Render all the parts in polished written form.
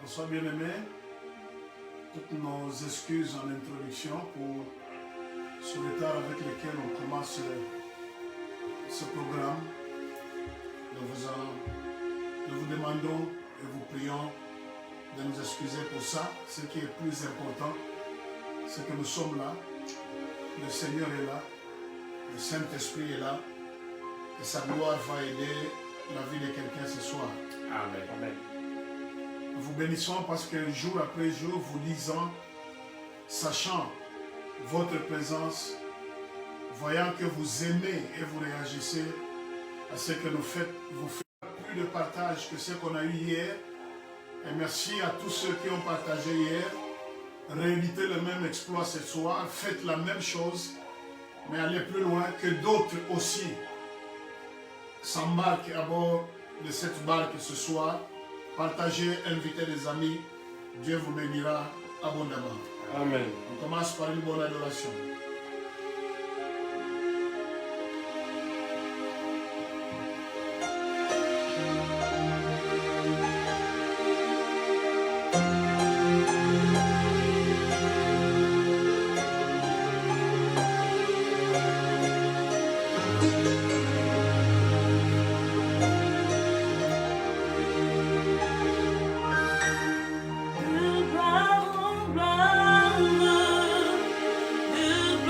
François bien-aimé, toutes nos excuses en introduction pour ce retard avec lequel on commence ce programme. Nous vous demandons et vous prions de nous excuser pour ça. Ce qui est plus important, c'est que nous sommes là, le Seigneur est là, le Saint-Esprit est là, et sa gloire va aider la vie de quelqu'un ce soir. Amen. Amen. Nous vous bénissons parce que jour après jour, vous lisant, sachant votre présence, voyant que vous aimez et vous réagissez à ce que nous faites, vous faites plus de partage que ce qu'on a eu hier. Et merci à tous ceux qui ont partagé hier. Rééditez le même exploit ce soir, faites la même chose, mais allez plus loin, que d'autres aussi s'embarquent à bord de cette barque ce soir. Partagez, invitez des amis, Dieu vous bénira abondamment. Amen. On commence par une bonne adoration. The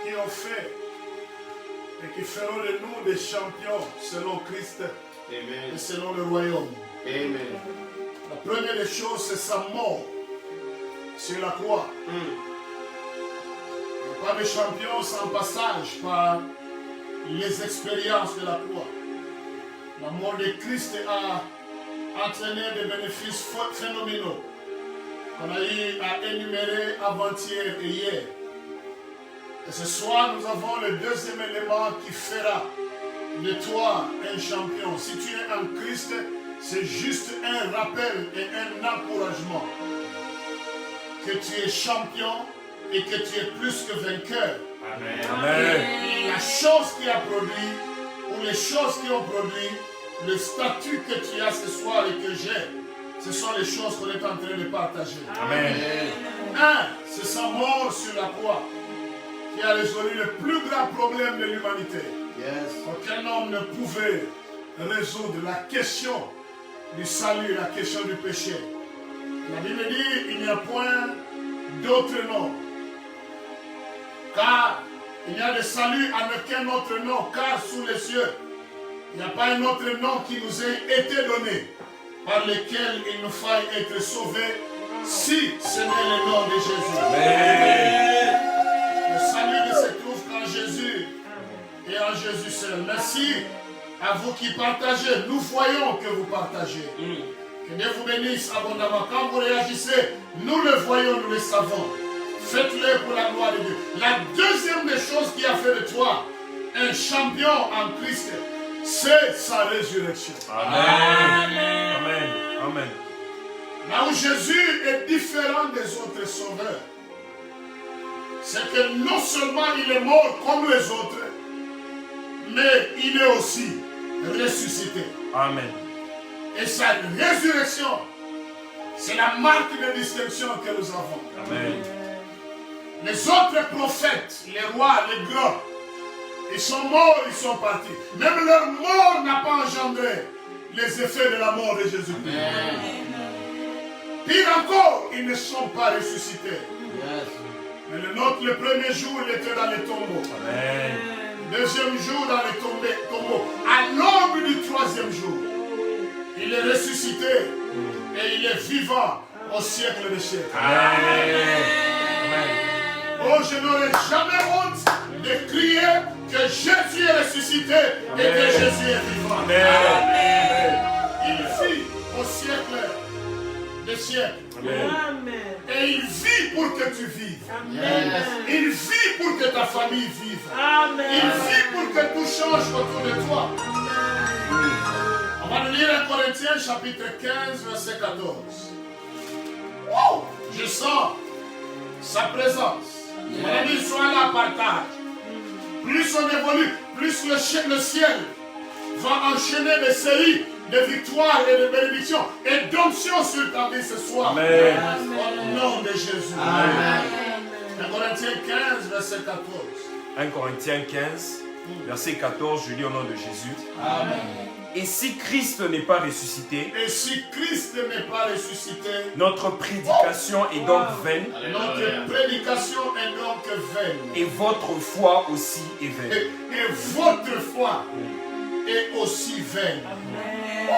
qui ont fait et qui feront de nous des champions selon Christ et selon le royaume. Amen. La première des choses, c'est sa mort sur la croix. Il n'y a pas de champion sans passage par les expériences de la croix. La mort de Christ a entraîné des bénéfices phénoménaux qu'on a eu à énumérer avant-hier et hier. Et ce soir, nous avons le deuxième élément qui fera de toi un champion. Si tu es en Christ, c'est juste un rappel et un encouragement que tu es champion et que tu es plus que vainqueur. Amen. Amen. Et la chose qui a produit, ou les choses qui ont produit, le statut que tu as ce soir et que j'ai, ce sont les choses qu'on est en train de partager. Amen. Un, c'est sa mort sur la croix qui a résolu le plus grand problème de l'humanité. Yes. Aucun homme ne pouvait résoudre la question du salut, la question du péché. La Bible dit, il n'y a point d'autre nom. Car il n'y a de salut en aucun autre nom, car sous les cieux, il n'y a pas un autre nom qui nous ait été donné, par lequel il nous faille être sauvés, si ce n'est le nom de Jésus. Amen. Le salut ne se trouve qu'en Jésus et en Jésus seul. Merci à vous qui partagez. Nous voyons que vous partagez. Que Dieu vous bénisse abondamment. Quand vous réagissez, nous le voyons, nous le savons. Faites-le pour la gloire de Dieu. La deuxième des choses qui a fait de toi un champion en Christ, c'est sa résurrection. Amen. Amen. Amen. Là où Jésus est différent des autres sauveurs, c'est que non seulement il est mort comme les autres, mais il est aussi ressuscité. Amen. Et sa résurrection, c'est la marque de distinction que nous avons. Amen. Les autres prophètes, les rois, les grands, ils sont morts, ils sont partis. Même leur mort n'a pas engendré les effets de la mort de Jésus-Christ. Pire encore, ils ne sont pas ressuscités. Yes. Mais le nôtre, le premier jour, il était dans les tombeaux. Amen. Deuxième jour, dans les tombeaux. À l'aube du troisième jour, il est ressuscité et il est vivant au siècle des siècles. Amen. Amen. Oh, je n'aurai jamais honte de crier que Jésus est ressuscité et que Jésus est vivant. Amen. Il vit au siècle des siècles. Amen. Et il vit pour que tu vives. Yes. Il vit pour que ta famille vive. Il vit pour que tout change autour de toi. On va lire 1 Corinthiens chapitre 15, verset 14. Oh, je sens sa présence. Mon ami, sois là, partage. Plus on évolue, plus le ciel va enchaîner des séries de victoires et de bénédictions et d'onction sur ta vie ce soir. Amen. Au nom de Jésus. Amen. 1 Corinthiens 15, verset 14. 1 Corinthiens 15, verset 14, je lis au nom de Jésus. Amen. Et si Christ n'est pas ressuscité, Et si Christ n'est pas ressuscité, notre prédication est donc vaine notre prédication est donc vaine. et votre foi aussi est vaine. Et votre foi est aussi vaine.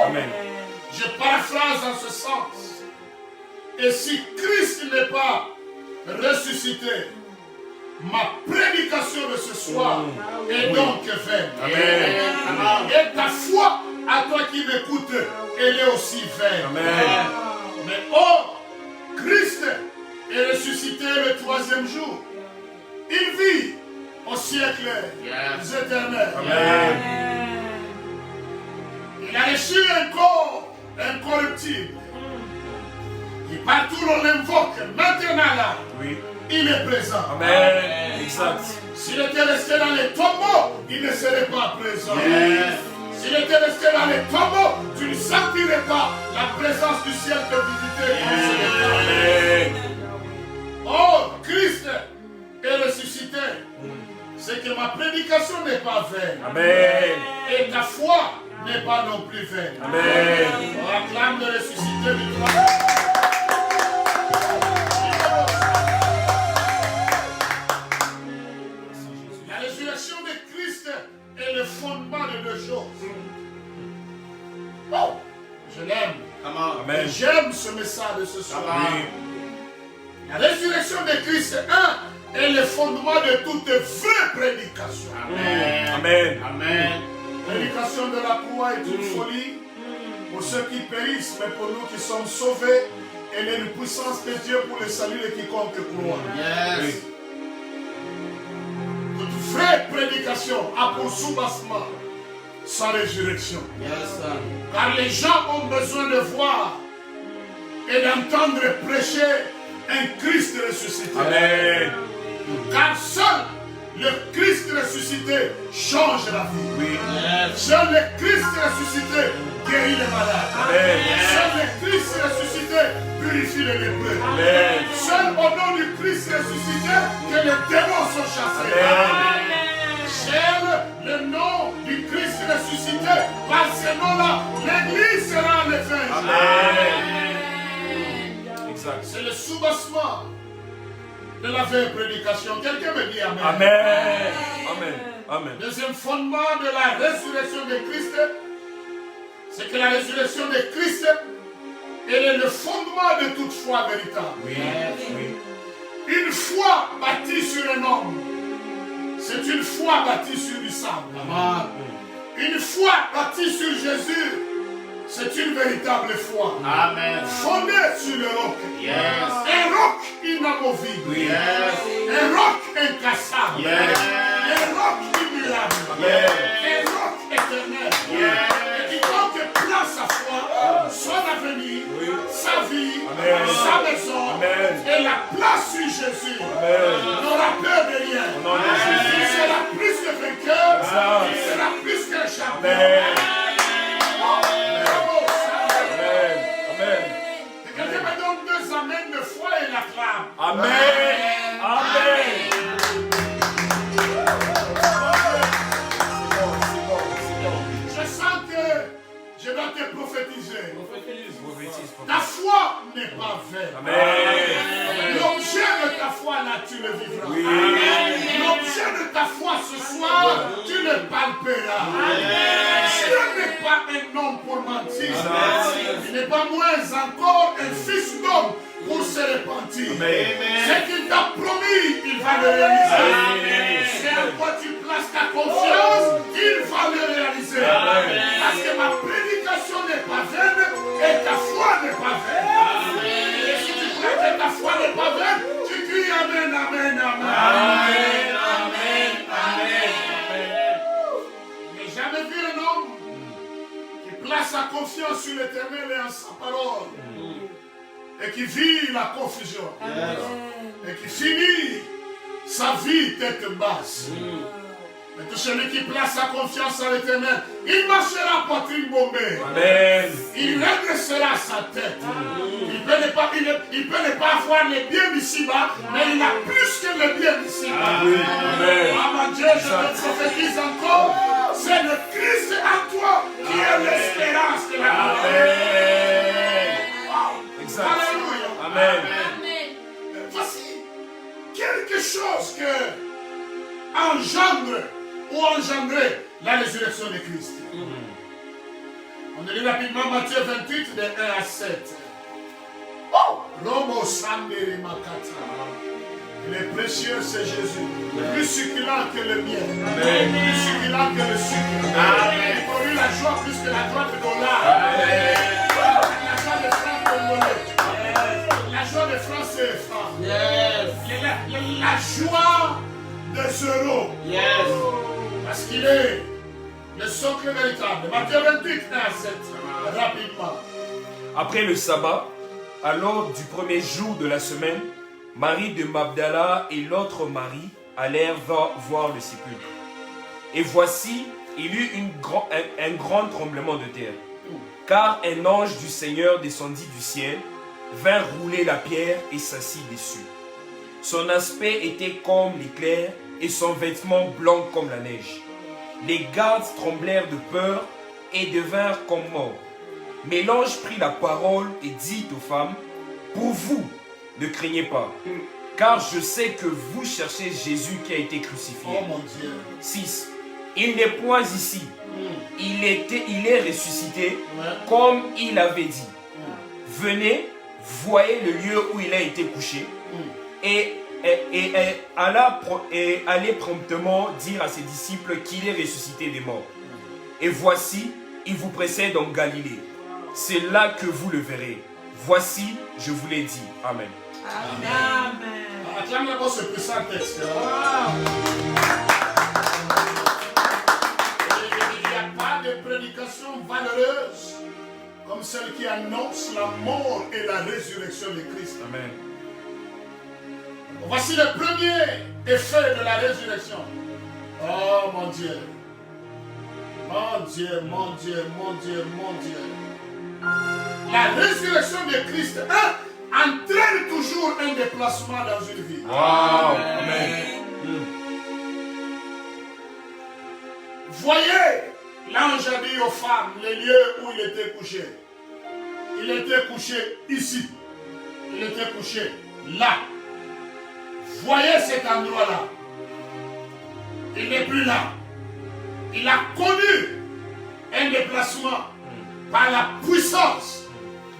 Amen. Je paraphrase en ce sens. Et si Christ n'est pas ressuscité, ma prédication de ce soir est donc vaine. Amen. Et ta foi, à toi qui m'écoutes, elle est aussi vaine. Amen. Mais oh, Christ est ressuscité le troisième jour. Il vit au siècle éternel. Amen. Il a reçu un corps incorruptible. Et partout l'on l'invoque, maintenant là, Oui. il est présent. Amen. Exact. S'il était resté dans les tombeaux, il ne serait pas présent. Yes. S'il était resté dans les tombeaux, tu ne sentirais pas la présence du ciel te visiter. Amen. Oh, Christ est ressuscité. C'est que ma prédication n'est pas vaine. Amen. Et ta foi n'est pas non plus vaine. Amen. On acclame de ressusciter du droit. résurrection de Christ est le fondement de deux choses. Oh, je l'aime. Amen. J'aime ce message de ce soir. Oui. La résurrection de Christ, est le fondement de toute vraie prédication. Amen. Prédication de la croix est une folie pour ceux qui périssent, mais pour nous qui sommes sauvés, elle est une puissance de Dieu pour le salut de quiconque croit. Oui. Toute vraie prédication a pour soubassement sa résurrection. Car les gens ont besoin de voir et d'entendre prêcher un Christ ressuscité. Amen. Car seul le Christ ressuscité change la vie. Oui. Seul le Christ ressuscité guérit les malades. Amen. Seul le Christ ressuscité purifie les lépreux. Amen. Seul au nom du Christ ressuscité que les démons sont chassés. Amen. Seul le nom du Christ ressuscité, par ce nom-là, l'Église sera enlevée. Amen. Exact. C'est le soubassement de la vraie prédication. Quelqu'un me dit Amen. Amen. Amen. Amen. Deuxième fondement de la résurrection de Christ, c'est que la résurrection de Christ, elle est le fondement de toute foi véritable. Oui. Oui. Une foi bâtie sur un homme, c'est une foi bâtie sur du sable. Une foi bâtie sur Jésus, c'est une véritable foi. Fondée sur le roc. Un roc inamovible. Un roc incassable. Un roc immuable. Un roc éternel. Et quiconque place sa foi, son avenir, sa vie, sa maison, et la place sur Jésus, n'aura peur de rien. Il sera plus que vainqueur, il sera plus qu'un champion. Quelqu'un me donne deux amens de foi et l'acclame. Amen. Amen. Je sens que je dois te prophétiser. Prophétise. Ta foi n'est pas vaine. Amen. L'objet de ta foi là, tu le vivras. Oui. L'objet de ta foi ce soir, tu le palperas. Dieu n'est pas un homme pour mentir. Il n'est pas moins encore un fils d'homme pour se repentir. Ce qu'il t'a promis, il va le réaliser. C'est en quoi tu places ta confiance, il va le réaliser. Parce que ma prédication n'est pas vaine et ta foi n'est pas vaine. Et si tu crois que ta foi n'est pas vaine, tu cries Amen, Amen, Amen. Je n'ai jamais vu un homme qui place sa confiance sur l'Éternel et en sa parole et qui vit la confusion et qui finit sa vie tête basse. Mais tout celui qui place sa confiance en l'Éternel, il marchera poitrine bombée. Amen. Il redressera sa tête. Il peut ne pas avoir les biens d'ici-bas, mais il a plus que les biens d'ici-bas. Amen. Ah mon Dieu, je te prophétise encore, c'est le Christ en toi qui est l'espérance de la gloire. Exact. Alléluia. Amen. Voici quelque chose que engendre ou engendrer la résurrection de Christ. On lit rapidement Matthieu 28, de 1 à 7. Romo Sandere Makata. Il est précieux, c'est Jésus. Plus succulent que le miel. Plus succulent que le sucre. Il produit la joie plus que la joie de dollar. La joie de francs congolais. La joie de francs CFA. La joie des euros. Parce qu'il est le socle véritable. Matthieu 28, 1 à 7. Rapidement. Après le sabbat, à l'ordre du premier jour de la semaine, Marie de Magdala et l'autre Marie allèrent voir le sépulcre. Et voici, il eut un grand tremblement de terre, car un ange du Seigneur descendit du ciel, vint rouler la pierre et s'assit dessus. Son aspect était comme l'éclair et son vêtement blanc comme la neige. Les gardes tremblèrent de peur et devinrent comme morts. Mais l'ange prit la parole et dit aux femmes, « Pour vous, ne craignez pas, car je sais que vous cherchez Jésus qui a été crucifié. Oh mon Dieu. 6. Il n'est point ici. Il est ressuscité Ouais. comme il avait dit. Venez, voyez le lieu où il a été couché et allez promptement dire à ses disciples qu'il est ressuscité des morts. Et voici, il vous précède en Galilée. C'est là que vous le verrez. Voici, je vous l'ai dit. Amen. Amen. Acclame d'abord ce puissant texte. Il n'y a pas de prédication valeureuse comme celle qui annonce la mort et la résurrection de Christ. Amen. Voici le premier effet de la résurrection. Oh mon Dieu. Mon Dieu, mon Dieu, mon Dieu, mon Dieu. La résurrection de Christ entraîne toujours un déplacement dans une vie. Wow. Amen. Voyez, l'ange a dit aux femmes les lieux où il était couché. Il était couché ici. Il était couché là. Voyez cet endroit-là. Il n'est plus là. Il a connu un déplacement par la puissance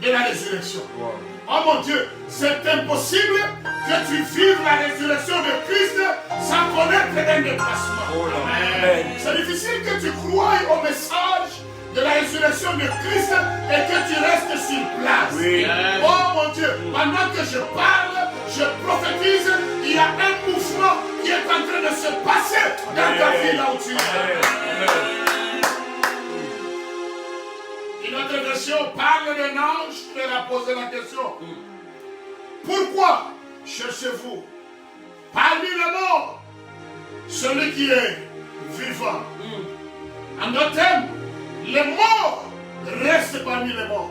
de la résurrection. Wow. Oh mon Dieu, c'est impossible que tu vives la résurrection de Christ sans connaître un déplacement. Oh là. Amen. C'est difficile que tu croies au message de la résurrection de Christ et que tu restes sur place. Oui. Oh mon Dieu, pendant que je parle, je prophétise, il y a un mouvement qui est en train de se passer dans ta vie là où tu es. Une autre version parle d'un ange qui leur a posé la question. Pourquoi cherchez-vous parmi les morts celui qui est vivant? En d'autres termes, les morts restent parmi les morts.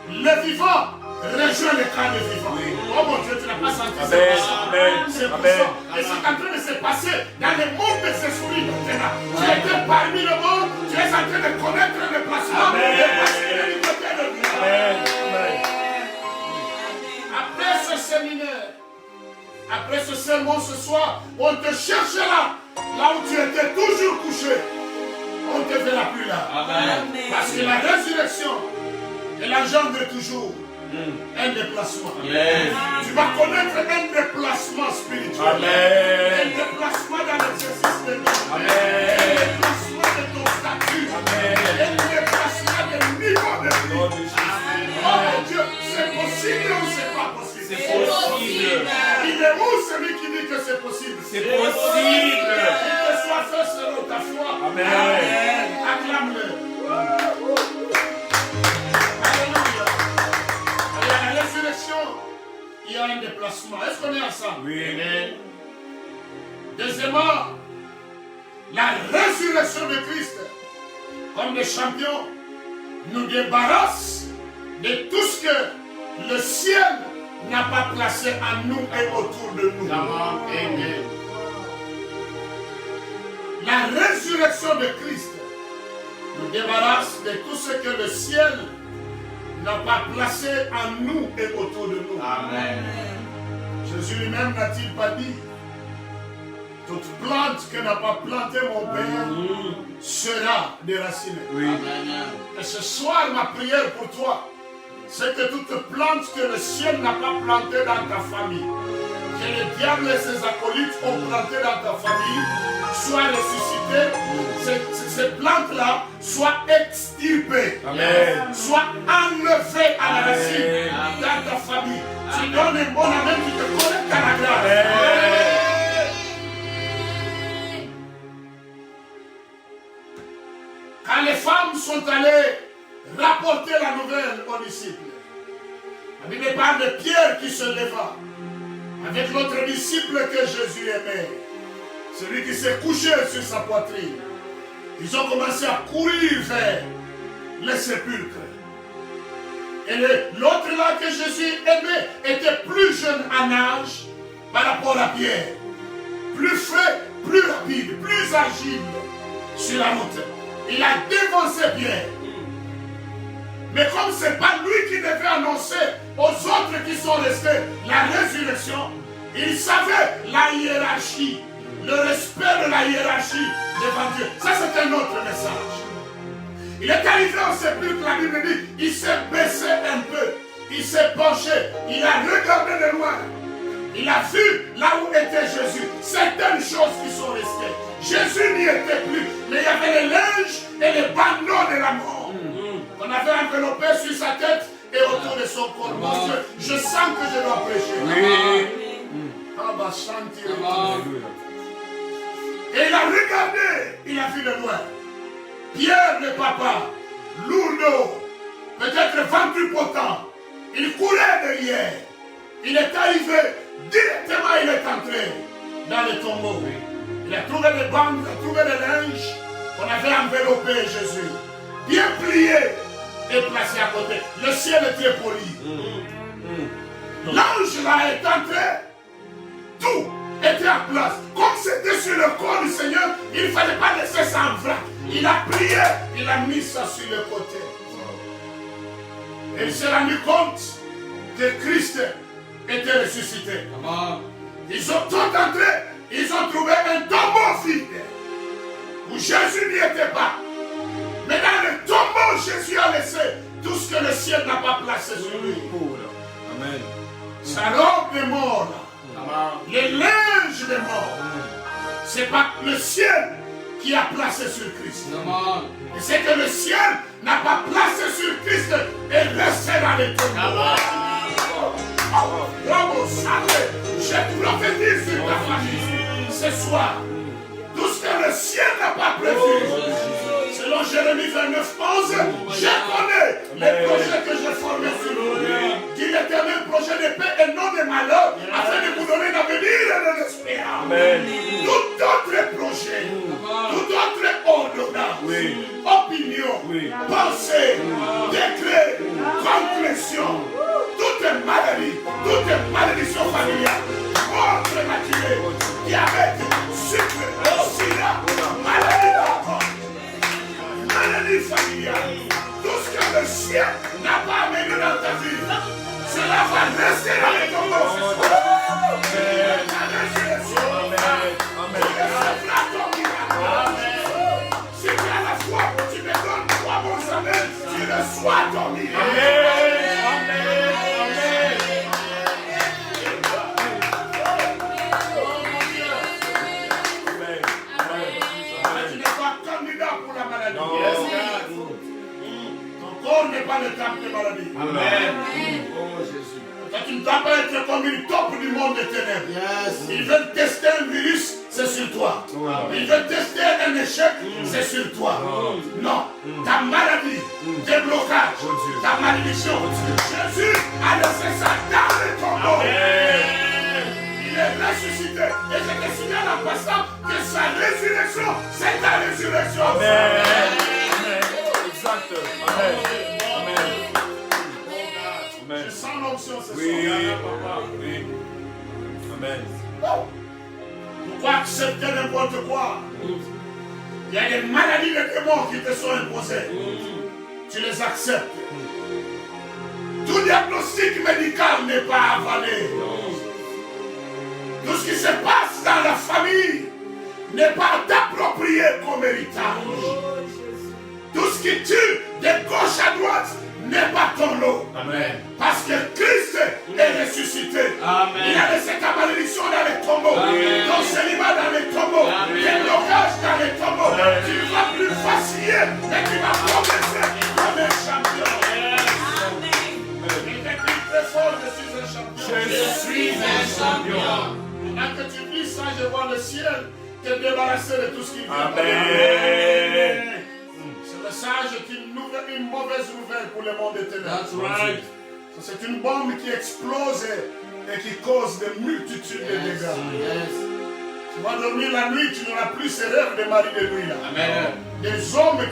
Les vivants rejoignent le camp des vivants. Oh mon Dieu, tu n'as pas senti ça. C'est puissant. Et c'est en train de se passer dans le monde des esprits. Tu étais parmi les morts, tu es en train de connaître le placement. Après ce séminaire, après ce sermon ce soir, on te cherchera là où tu étais toujours couché. On ne te verra plus là. Amen. Parce que la résurrection, elle engendre toujours un déplacement. Amen. Tu vas connaître un déplacement spirituel. Amen. Un déplacement dans l'exercice de vie. Amen. Un déplacement de ton statut. Amen. Un déplacement de niveau de vie. Nom de Jésus. Oh mon Dieu, c'est possible ou c'est pas possible? C'est possible. Il est où celui qui dit que c'est possible? C'est possible. Il te soit fait selon ta foi. Amen. Acclame-le. Alléluia. Alors, la résurrection, il y a un déplacement. Est-ce qu'on est ensemble? Oui. Deuxièmement, la résurrection de Christ, comme des champions, nous débarrasse de tout ce que le ciel n'a pas placé en nous et autour de nous. Amen. La résurrection de Christ nous débarrasse de tout ce que le ciel n'a pas placé en nous et autour de nous. Amen. Jésus lui-même n'a-t-il pas dit: toute plante que n'a pas planté mon Père sera déracinée. Oui. Et ce soir, ma prière pour toi, c'est que toute plante que le ciel n'a pas plantée dans ta famille, que le diable et ses acolytes ont plantée dans ta famille, soit ressuscitée, ces plantes-là soient extirpées, Amen. soient enlevées à la racine dans ta famille. Tu donnes un bon amen qui te connecte à la grâce. Amen. Quand les femmes sont allées rapporter la nouvelle aux disciples, la Bible parle de Pierre qui se leva avec l'autre disciple que Jésus aimait, celui qui s'est couché sur sa poitrine. Ils ont commencé à courir vers les sépulcres. Et l'autre là que Jésus aimait était plus jeune en âge par rapport à Pierre. Plus frais, plus rapide, plus agile sur la route. Il a dévancé Pierre. Mais comme ce n'est pas lui qui devait annoncer aux autres qui sont restés la résurrection, Il savait la hiérarchie, le respect de la hiérarchie devant Dieu. Ça, c'est un autre message. Il est arrivé au sépulcre, la Bible dit, il s'est baissé un peu, il s'est penché, il a regardé de loin. Il a vu là où était Jésus, certaines choses qui sont restées. Jésus n'y était plus, mais il y avait les linges et les bandeaux de la mort. On avait enveloppé sur sa tête et autour de son corps. Mon Dieu, je sens que je dois prêcher. Oui. Et il a regardé, il a vu de loin. Pierre le papa, lourd, peut-être ventripotent, il courait derrière. Il est arrivé, directement il est entré dans le tombeau. Il a trouvé des bandes, il a trouvé des linges qu'on avait enveloppé Jésus. Bien plié et placé à côté. Le ciel était poli. L'ange là est entré. Tout était en place. Comme c'était sur le corps du Seigneur, il ne fallait pas laisser ça en vrac. Il a prié, il a mis ça sur le côté. Et il s'est rendu compte que Christ était ressuscité. Ils ont tout entré, ils ont trouvé un tombeau vide où Jésus n'y était pas. Mais dans le tombeau, Jésus a laissé tout ce que le ciel n'a pas placé sur lui. Amen. Sa robe de mort, les linges de mort. C'est pas le ciel qui a placé sur Christ. Et c'est que le ciel n'a pas placé sur Christ et resté dans les tombeaux. Je prophétise sur ta famille ce soir. Tout ce que le ciel n'a pas prévu. Selon Jérémie 29:11, je connais les projets que j'ai formés sur vous. Dit l'Éternel, projet de paix et non de malheur, afin de vous donner l'avenir et de l'espérance. Tout autre projet, tout autre ordonnance, opinion, pensée, décret, conclusion, toute malédiction familiale, mort prématurée, diabète, sucre, sida, maladie familiale, tout ce que le ciel n'a pas amené dans ta vie, cela va rester dans les tombeaux. Si tu as la foi, tu me donnes 3 bons amen, tu reçois ton miracle. Ton n'est pas le temple de maladie. Amen. Oh Jésus. Tu ne dois pas être comme une taupe du monde des ténèbres. Ils veulent tester un virus, c'est sur toi. Ils veulent tester un échec, c'est sur toi. Non. Ta maladie, tes blocages, ta malédiction. Jésus a laissé ça dans le tombeau. Il est ressuscité. Et je te signale en passant que sa résurrection, c'est ta résurrection. Amen. Exact. Amen. Je sens l'onction ce soir. Oui. Amen. Pourquoi accepter n'importe quoi? Il y a des maladies de démons qui te sont imposées. Tu les acceptes. Tout diagnostic médical n'est pas avalé. Tout ce qui se passe dans la famille n'est pas t'approprié comme héritage. Tout ce qui tue de gauche à droite n'est pas ton lot. Amen. Parce que Christ est ressuscité. Amen. Il a laissé ta malédiction dans les tombeaux. Ton célibat dans les tombeaux. Tes blocages dans les tombeaux. Tu ne vas plus vaciller, mais tu vas progresser comme un champion. Amen. Il décrit très fort, je suis un champion. Je suis un champion. Maintenant que tu dis ça, je vois le ciel te débarrasser de tout ce qui vient. Amen. C'est le sage qui nous donne une mauvaise nouvelle pour le monde éternel. That's right. C'est une bombe qui explose et qui cause des multitudes de dégâts. Tu vas dormir la nuit, tu n'auras plus ces rêves de mari de nuit là. Amen. Des hommes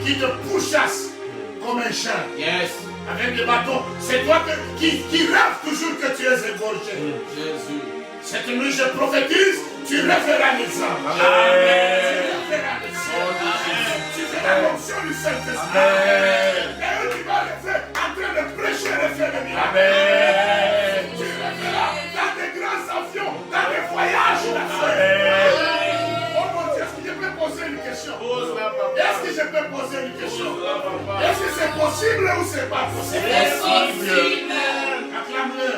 qui te pourchassent comme un chien. Avec des bâtons. C'est toi qui rêves toujours que tu es égorgé. Jésus. Cette nuit, je prophétise, tu referas les âmes. Amen. Tu referas les âmes. Tu feras l'onction du Saint-Esprit. Et eux, tu vas les faire en train de prêcher les faits de miracles. Tu referas dans des grands grands avions, dans les voyages d'affaires. Oh mon Dieu, est-ce que je peux poser une question? Est-ce que je peux poser une question? Est-ce que c'est possible ou c'est pas possible? C'est possible. Acclame-le.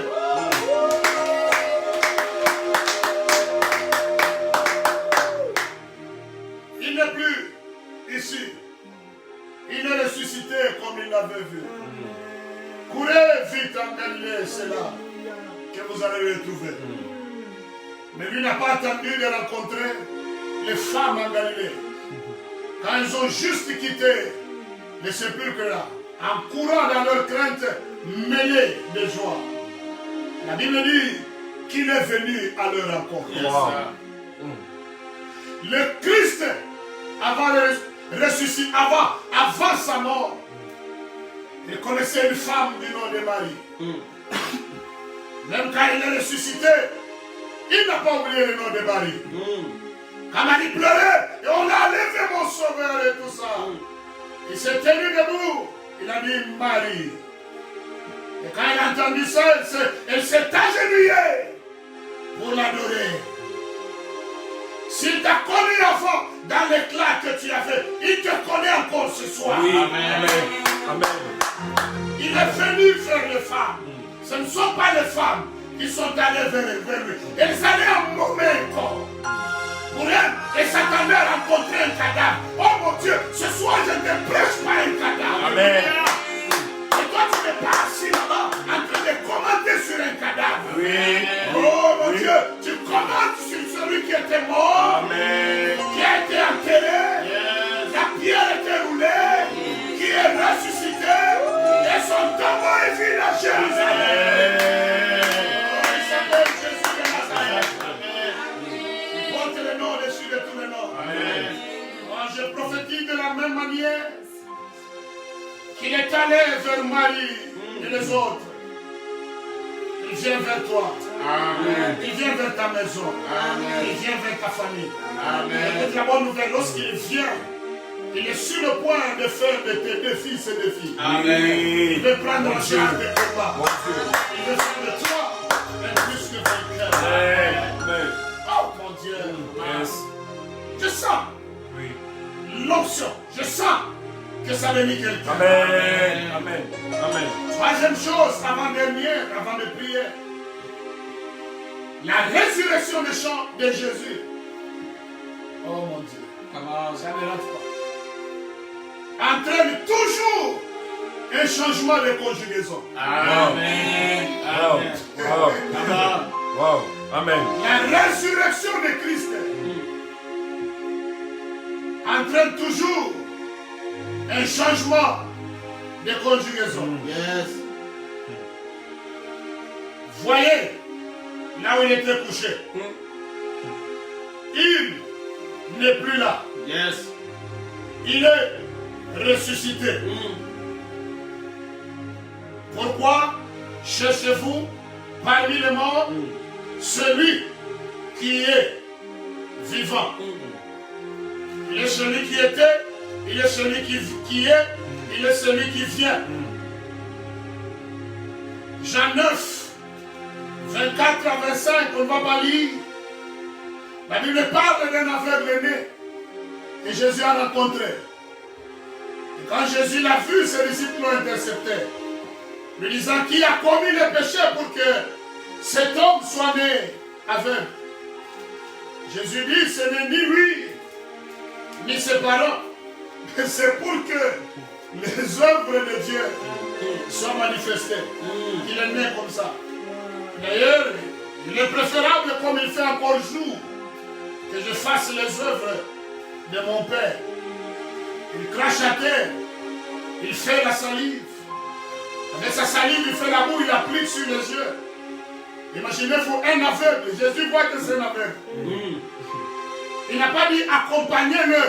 Il n'est plus ici. Il est ressuscité comme il l'avait vu. Courez vite en Galilée, c'est là que vous allez le retrouver. Mais lui n'a pas attendu de rencontrer les femmes en Galilée. Quand ils ont juste quitté le sépulcre là, en courant dans leur crainte mêlée de joie, la Bible dit qu'il est venu à leur rencontre. Le Christ, avant sa mort, il connaissait une femme du nom de Marie. Même quand il est ressuscité, il n'a pas oublié le nom de Marie. Quand Marie pleurait, et on a levé mon sauveur et tout ça. Il s'est tenu debout, il a dit Marie. Et quand il a entendu ça, elle s'est agenouillée pour l'adorer. S'il t'a connu avant dans l'éclat que tu as fait, il te connaît encore ce soir. Oui. Amen. Amen. Il est venu faire les femmes. Ce ne sont pas les femmes qui sont allées vers lui. Elles allaient en mauvais corps. Pour elles, elles s'attendaient à rencontrer un cadavre. Oh mon Dieu, ce soir je ne te prêche pas un cadavre. Amen. Et toi tu n'es pas assis là-bas en train de commenter sur un cadavre. Oui. Oh mon Dieu, tu commentes sur celui qui était mort. Amen. Qui a été enterré. La pierre était roulée. Qui est ressuscité. Et son tombeau est vide à Jérusalem. Il s'appelle Jésus de Nazareth. Il porte le nom au-dessus de tous les noms. Moi, je prophétise de la même manière qu'il est allé vers Marie et les autres. Il vient vers toi. Amen. Il vient vers ta maison. Amen. Il vient vers ta famille. Amen. Et la bonne nouvelle, lorsqu'il vient, il est sur le point de faire de tes deux fils et deux filles. Amen. Il veut prendre en charge de toi. Mon Dieu. Il veut faire de toi un plus que vainqueur. Amen. Oh mon Dieu. Yes. Je sens l'onction. Je sens que ça bénit quelqu'un. Amen. Amen. Amen. Troisième chose, avant-dernière, avant de prier. La résurrection de Jésus. Oh mon Dieu. Ça ne rentre pas. Entraîne toujours un changement de conjugaison. Amen. Wow. Wow. Wow. Amen. La résurrection de Christ entraîne toujours un changement de conjugaison. Yes. Voyez là où il était couché. Il n'est plus là. Yes. Il est ressuscité. Pourquoi cherchez-vous parmi les morts celui qui est vivant? Il est celui qui était, il est celui qui est, il est celui qui vient. Jean 9, 24 à 25, on ne va pas lire. La Bible parle d'un aveugle né que Jésus a rencontré. Et quand Jésus l'a vu, ses disciples l'ont intercepté, lui disant qui a commis le péché pour que cet homme soit né aveugle. Jésus dit, ce n'est ni lui, ni ses parents, mais c'est pour que les œuvres de Dieu soient manifestées. Il est né comme ça. D'ailleurs, il est préférable, comme il fait encore jour, que je fasse les œuvres de mon Père. Il crache à terre, il fait la salive. Avec sa salive, il fait la boue, il applique sur les yeux. Imaginez-vous un aveugle. Jésus voit que c'est un aveugle. Il n'a pas dit accompagnez-le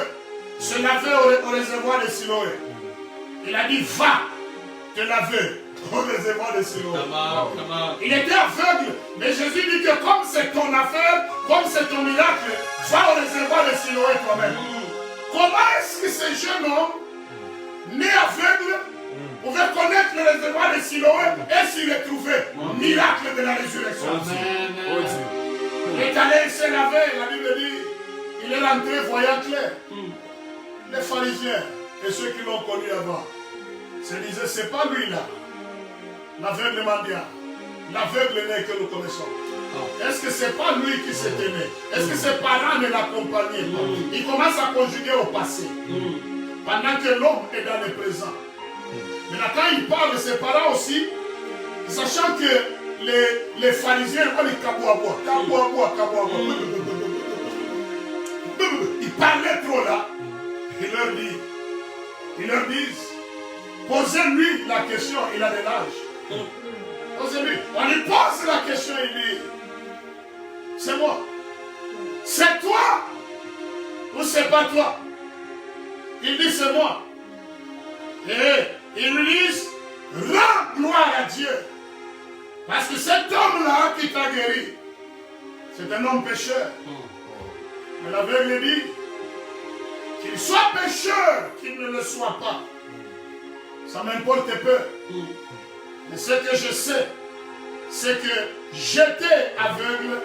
se laver au réservoir de Siloé. Il a dit va te laver au réservoir de Siloé. Il était aveugle, mais Jésus dit que comme c'est ton affaire, comme c'est ton miracle, va au réservoir de Siloé toi-même. Comment est-ce que ce jeune homme, né aveugle, pouvez connaître le réservoir de Siloé et s'y retrouver. Miracle de la résurrection. Oh Dieu. Il est allé, il s'est lavé, la Bible dit, il est rentré voyant clair. Les pharisiens et ceux qui l'ont connu avant se disaient, c'est pas lui là, l'aveugle mendiant, l'aveugle né que nous connaissons. Est-ce que c'est pas lui qui s'est aimé? Est-ce que ses parents ne l'accompagnaient pas? Il commence à conjuguer au passé. Pendant que l'homme est dans le présent. Maintenant, quand il parle de ses parents aussi, sachant que les pharisiens vont les kabouaboua. Ils parlaient trop là. Ils leur disent, posez-lui la question, il a de l'âge. Posez-lui. On lui pose la question, il dit, c'est moi. C'est toi ou c'est pas toi? Il dit, c'est moi. Et ils lui disent, rends gloire à Dieu. Parce que cet homme-là qui t'a guéri, c'est un homme pécheur. Mais l'aveugle dit, qu'il soit pécheur, qu'il ne le soit pas. Ça m'importe peu. Mais ce que je sais, c'est que j'étais aveugle,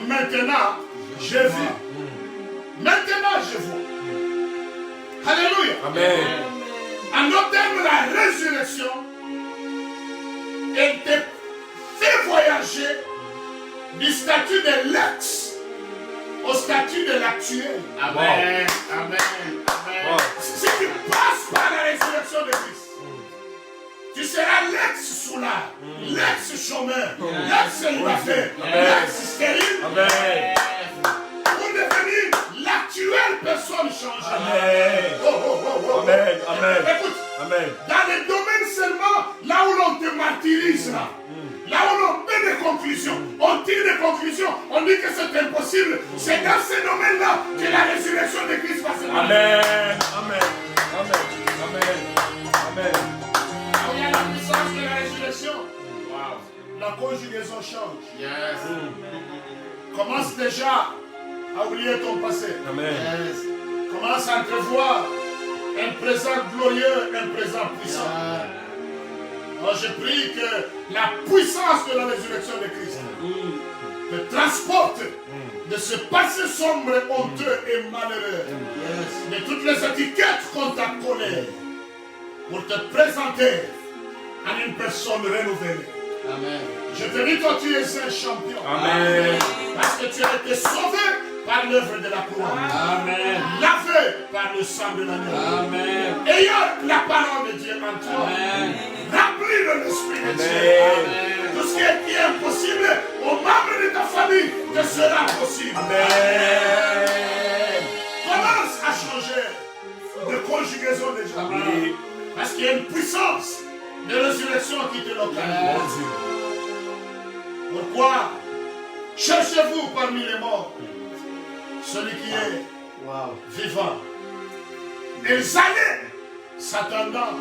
maintenant je vis. Maintenant je vois. Alléluia. Amen. En d'autres termes, la résurrection, elle te fait voyager du statut de l'ex au statut de l'actuel. Amen. Amen. Amen. Si tu passes par la résurrection de Christ, tu seras l'ex-soulard, l'ex-chômeur, l'ex-célibataire, l'ex-stérile, pour devenir l'actuelle personne changée. Amen. Amen. Amen. Écoute, Amen. dans les domaines seulement, là où l'on te martyrise, là où l'on met des conclusions, on tire des conclusions, on dit que c'est impossible, c'est dans ces domaines-là que la résurrection de Christ va se faire. Amen. Amen. Amen. Amen. Amen. Il y a la puissance de la résurrection. La conjugaison change. Yes. Commence déjà à oublier ton passé. Amen. Commence à entrevoir un présent glorieux, un présent puissant. Alors je prie que la puissance de la résurrection de Christ te transporte de ce passé sombre, honteux et malheureux, de toutes les étiquettes qu'on t'a collées, pour te présenter à une personne renouvelée. Amen. Je te dis, toi, tu es un champion. Amen. Parce que tu as été sauvé par l'œuvre de la croix. Amen. Lavé par le sang de l'agneau. Amen. Ayant la parole de Dieu en toi. Amen. Rempli de l'Esprit de Dieu. Amen. Tout ce qui est impossible aux membres de ta famille te sera possible. Amen. Commence à changer de conjugaison déjà. Oui. Parce qu'il y a une puissance de résurrection qui te localise. Mon Dieu. Pourquoi cherchez-vous parmi les morts celui qui est vivant? Ils allaient s'attendant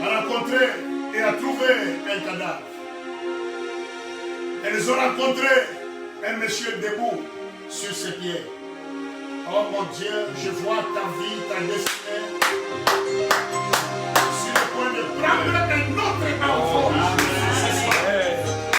à rencontrer et à trouver un cadavre. Ils ont rencontré un monsieur debout sur ses pieds. Oh mon Dieu, je vois ta vie, ta destinée.